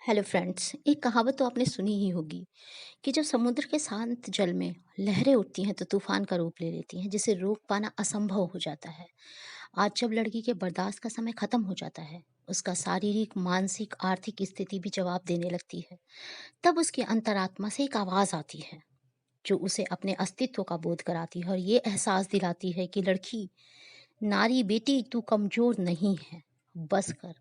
Hello friends, एक कहावत तो आपने सुनी ही होगी कि जब समुद्र के शांत जल में लहरें उठती हैं तो तूफान का रूप ले लेती हैं, जिसे रोक पाना असंभव हो जाता है। आज जब लड़की के बर्दाश्त का समय खत्म हो जाता है, उसका शारीरिक, मानसिक, आर्थिक स्थिति भी जवाब देने लगती है, तब उसकी अंतरात्मा से एक आवाज आती है जो उसे अपने अस्तित्व का बोध कराती है और ये एहसास दिलाती है कि लड़की, नारी बेटी, तू कमजोर नहीं है। बस कर,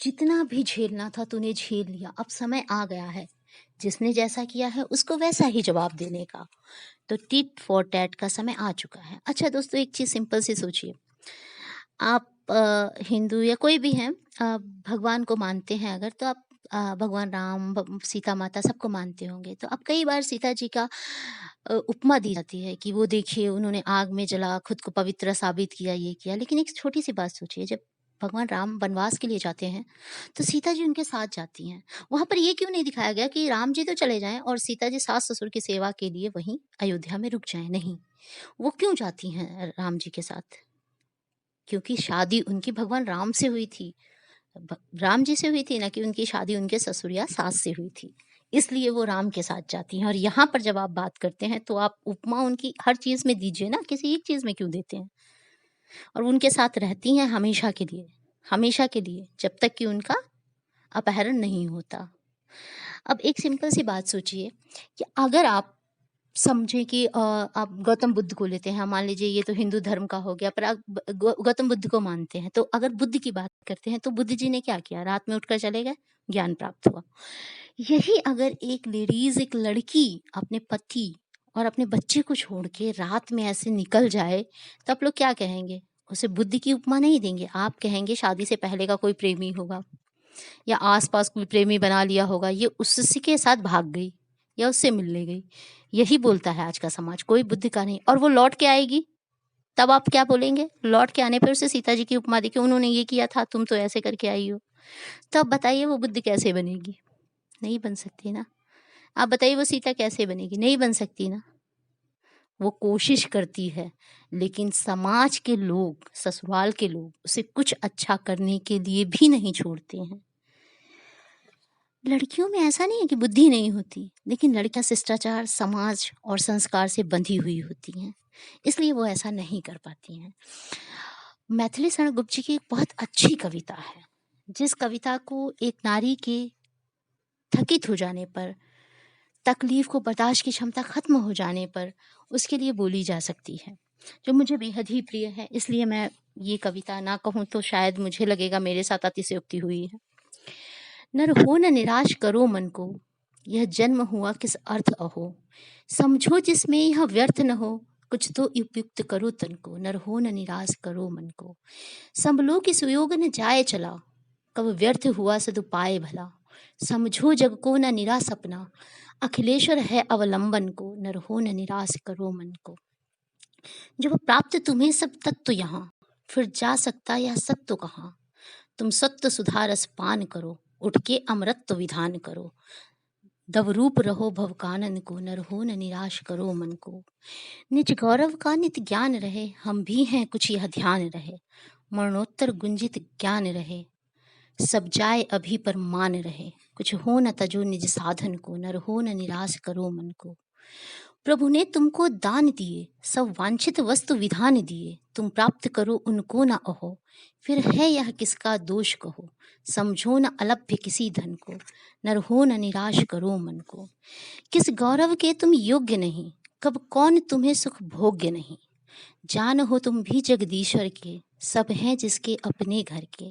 जितना भी झेलना था तूने झेल लिया, अब समय आ गया है जिसने जैसा किया है उसको वैसा ही जवाब देने का। तो टिट फॉर टैट का समय आ चुका है। अच्छा दोस्तों, एक चीज सिंपल सी सोचिए। आप हिंदू या कोई भी हैं, भगवान को मानते हैं अगर, तो आप भगवान राम, सीता माता सबको मानते होंगे। तो अब कई बार सीता जी का उपमा दी जाती है कि वो देखिए उन्होंने आग में जला, खुद को पवित्र साबित किया, ये किया। लेकिन एक छोटी सी बात सोचिए, जब भगवान राम वनवास के लिए जाते हैं तो सीता जी उनके साथ जाती हैं। वहां पर ये क्यों नहीं दिखाया गया कि राम जी तो चले जाएं और सीता जी सास ससुर की सेवा के लिए वहीं अयोध्या में रुक जाएं? नहीं, वो क्यों जाती हैं राम जी के साथ? क्योंकि शादी उनकी भगवान राम से हुई थी, राम जी से हुई थी ना, कि उनकी शादी उनके ससुर या सास से हुई थी। इसलिए वो राम के साथ जाती हैं। और यहाँ पर जब आप बात करते हैं तो आप उपमा उनकी हर चीज में दीजिए ना, किसी एक चीज में क्यों देते हैं? और उनके साथ रहती हैं हमेशा के लिए, हमेशा के लिए, जब तक कि उनका अपहरण नहीं होता। अब एक सिंपल सी बात सोचिए कि अगर आप समझे कि आप गौतम बुद्ध को लेते हैं, मान लीजिए ये तो हिंदू धर्म का हो गया, पर आप गौतम बुद्ध को मानते हैं, तो अगर बुद्ध की बात करते हैं तो बुद्ध जी ने क्या किया? रात में उठकर चले गए, ज्ञान प्राप्त हुआ। यही अगर एक लेडीज, एक लड़की अपने पति और अपने बच्चे को छोड़ के रात में ऐसे निकल जाए, तो आप लोग क्या कहेंगे? उसे बुद्ध की उपमा नहीं देंगे, आप कहेंगे शादी से पहले का कोई प्रेमी होगा, या आस-पास कोई प्रेमी बना लिया होगा, ये उसी के साथ भाग गई या उससे मिलने गई। यही बोलता है आज का समाज, कोई बुद्धि का नहीं। और वो लौट के आएगी, तब आप क्या बोलेंगे? लौट के आने पे उसे सीता जी की उपमा दी कि उन्होंने ये किया था, तुम तो ऐसे करके आई हो। तब बताइए वो बुद्ध कैसे बनेगी? नहीं बन सकती ना। आप बताइए वो सीता कैसे बनेगी? नहीं बन सकती ना। वो कोशिश करती है, लेकिन समाज के लोग, ससुराल के लोग उसे कुछ अच्छा करने के लिए भी नहीं छोड़ते हैं। लड़कियों में ऐसा नहीं है कि बुद्धि नहीं होती, लेकिन लड़कियां शिष्टाचार, समाज और संस्कार से बंधी हुई होती हैं, इसलिए वो ऐसा नहीं कर पाती हैं। मैथिली शरण गुप्त जी की एक बहुत अच्छी कविता है, जिस कविता को एक नारी के थकित हो जाने पर, तकलीफ को बर्दाश्त की क्षमता खत्म हो जाने पर उसके लिए बोली जा सकती है, जो मुझे बेहद ही प्रिय है। इसलिए मैं ये कविता ना कहूँ तो शायद मुझे लगेगा मेरे साथ अतिशयोक्ति हुई है। नर हो न निराश करो मन को, यह जन्म हुआ किस अर्थ अहो। समझो जिसमें यह व्यर्थ न हो, कुछ तो उपयुक्त करो तन को। नर हो न निराश करो मन को, संभलो कि सुयोग न जाए चला, कब व्यर्थ हुआ सदु पाए भला। समझो जग को न निराश अपना, अखिलेश्वर है अवलंबन को। नर हो न निराश करो मन को। जब प्राप्त तुम्हें सब तत्व यहाँ, फिर जा सकता यह सत्य कहाँ। तुम सत्य सुधारस पान करो, उठ के अमृत विधान करो। दवरूप रहो भवकानन को, नर हो न निराश करो मन को। निज गौरव का नित ज्ञान रहे, हम भी हैं कुछ यह ध्यान रहे। मरणोत्तर गुंजित ज्ञान रहे, सब जाए अभी पर मान रहे। कुछ हो न तजो निज साधन को, नर हो न निराश करो मन को। प्रभु ने तुमको दान दिए, सब वांछित वस्तु विधान दिए। तुम प्राप्त करो उनको न अहो, फिर है यह किसका दोष कहो। समझो न अलभ्य किसी धन को, नर हो न निराश करो मन को। किस गौरव के तुम योग्य नहीं, कब कौन तुम्हें सुख भोग्य नहीं। जान हो तुम भी जगदीश्वर के, सब हैं जिसके अपने घर के।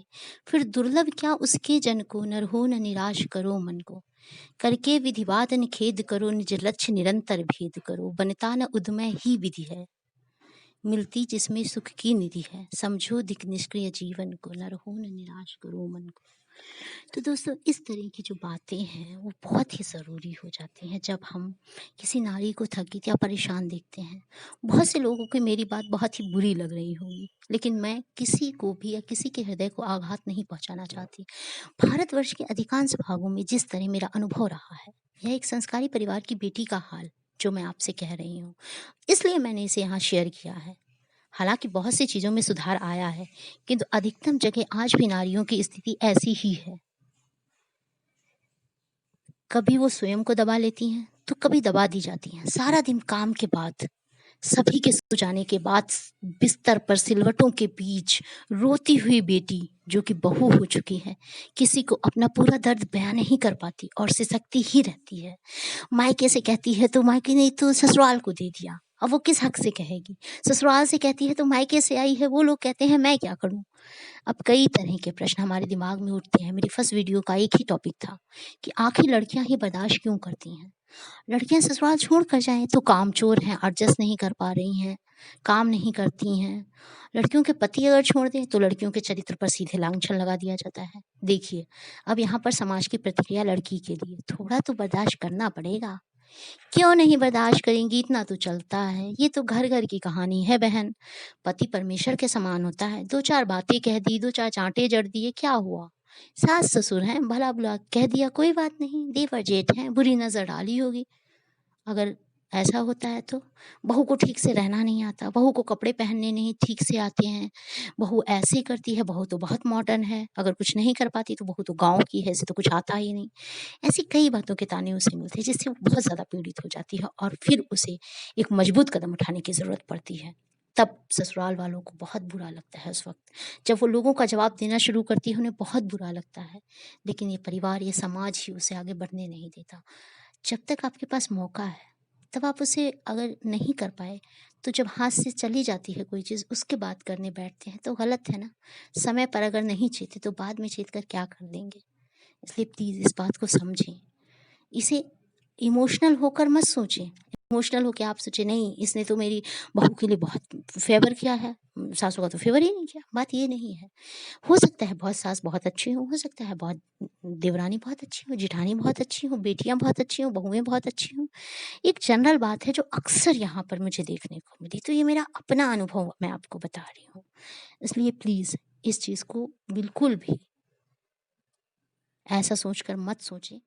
फिर दुर्लभ क्या उसके जन को, नर हो न निराश करो मन को। करके विधिवाद निखेद करो, निज लक्ष्य निरंतर भेद करो। बनता न उद्यमय ही विधि है, मिलती जिसमें सुख की निधि है। समझो दिक निष्क्रिय जीवन को, नर हो न निराश करो मन को। तो दोस्तों, इस तरह की जो बातें हैं वो बहुत ही ज़रूरी हो जाती हैं जब हम किसी नारी को थकित या परेशान देखते हैं। बहुत से लोगों को मेरी बात बहुत ही बुरी लग रही होगी, लेकिन मैं किसी को भी या किसी के हृदय को आघात नहीं पहुंचाना चाहती। भारतवर्ष के अधिकांश भागों में जिस तरह मेरा अनुभव रहा है, यह एक संस्कारी परिवार की बेटी का हाल जो मैं आपसे कह रही हूँ, इसलिए मैंने इसे यहाँ शेयर किया है। हालांकि बहुत सी चीज़ों में सुधार आया है, किंतु अधिकतम जगह आज भी नारियों की स्थिति ऐसी ही है। कभी वो स्वयं को दबा लेती हैं, तो कभी दबा दी जाती हैं। सारा दिन काम के बाद, सभी के सो जाने के बाद बिस्तर पर सिलवटों के बीच रोती हुई बेटी जो कि बहू हो चुकी है, किसी को अपना पूरा दर्द बयां नहीं कर पाती और सिसकती ही रहती है। मायके से कहती है तो मायके ने तो ससुराल को दे दिया, अब वो किस हक से कहेगी। ससुराल से कहती है तो मायके से आई है, वो लोग कहते हैं मैं क्या करूं। अब कई तरह के प्रश्न हमारे दिमाग में उठते हैं। मेरी फर्स्ट वीडियो का एक ही टॉपिक था कि आखिर लड़कियां ही बर्दाश्त क्यों करती हैं। लड़कियां ससुराल छोड़ कर जाएं तो कामचोर हैं, एडजस्ट नहीं कर पा रही हैं, काम नहीं करती हैं। लड़कियों के पति अगर छोड़ दें तो लड़कियों के चरित्र पर सीधे लांछन लगा दिया जाता है। देखिए, अब यहाँ पर समाज की प्रतिक्रिया लड़की के लिए थोड़ा तो बर्दाश्त करना पड़ेगा। क्यों नहीं बर्दाश्त करेंगी, इतना तो चलता है। ये तो घर घर की कहानी है बहन। पति परमेश्वर के समान होता है। दो चार बातें कह दी, दो चार चांटे जड़ दिए, क्या हुआ। सास ससुर हैं, भला बुला कह दिया, कोई बात नहीं। देवर जेठ हैं, बुरी नजर डाली होगी। अगर ऐसा होता है तो बहू को ठीक से रहना नहीं आता, बहू को कपड़े पहनने नहीं ठीक से आते हैं, बहू ऐसे करती है, बहू तो बहुत मॉडर्न है, अगर कुछ नहीं कर पाती तो बहू तो गांव की है, इसे तो कुछ आता ही नहीं। ऐसी कई बातों के ताने उसे मिलते हैं जिससे वो बहुत ज़्यादा पीड़ित हो जाती है और फिर उसे एक मजबूत कदम उठाने की ज़रूरत पड़ती है। तब ससुराल वालों को बहुत बुरा लगता है उस वक्त। जब वो लोगों का जवाब देना शुरू करती है उन्हें बहुत बुरा लगता है, लेकिन ये परिवार, ये समाज ही उसे आगे बढ़ने नहीं देता। जब तक आपके पास मौका है तब आप उसे अगर नहीं कर पाए तो जब हाथ से चली जाती है कोई चीज़ उसके बाद करने बैठते हैं तो गलत है ना। समय पर अगर नहीं जीते तो बाद में जीत कर क्या कर देंगे। इसलिए प्लीज़ इस बात को समझें। इसे इमोशनल होकर मत सोचें। इमोशनल होके आप सोचें नहीं इसने तो मेरी बहू के लिए बहुत फ़ेवर किया है, सासू का तो फ़ेवर ही नहीं किया। बात ये नहीं है। हो सकता है बहुत सास बहुत अच्छी हो सकता है बहुत देवरानी बहुत अच्छी हो, जेठानी बहुत अच्छी हो, बेटियाँ बहुत अच्छी हों, बहुएँ बहुत अच्छी हों। एक जनरल बात है जो अक्सर यहाँ पर मुझे देखने को मिली, तो ये मेरा अपना अनुभव मैं आपको बता रही हूँ। इसलिए प्लीज़ इस चीज़ को बिल्कुल भी ऐसा सोचकर मत सोचें।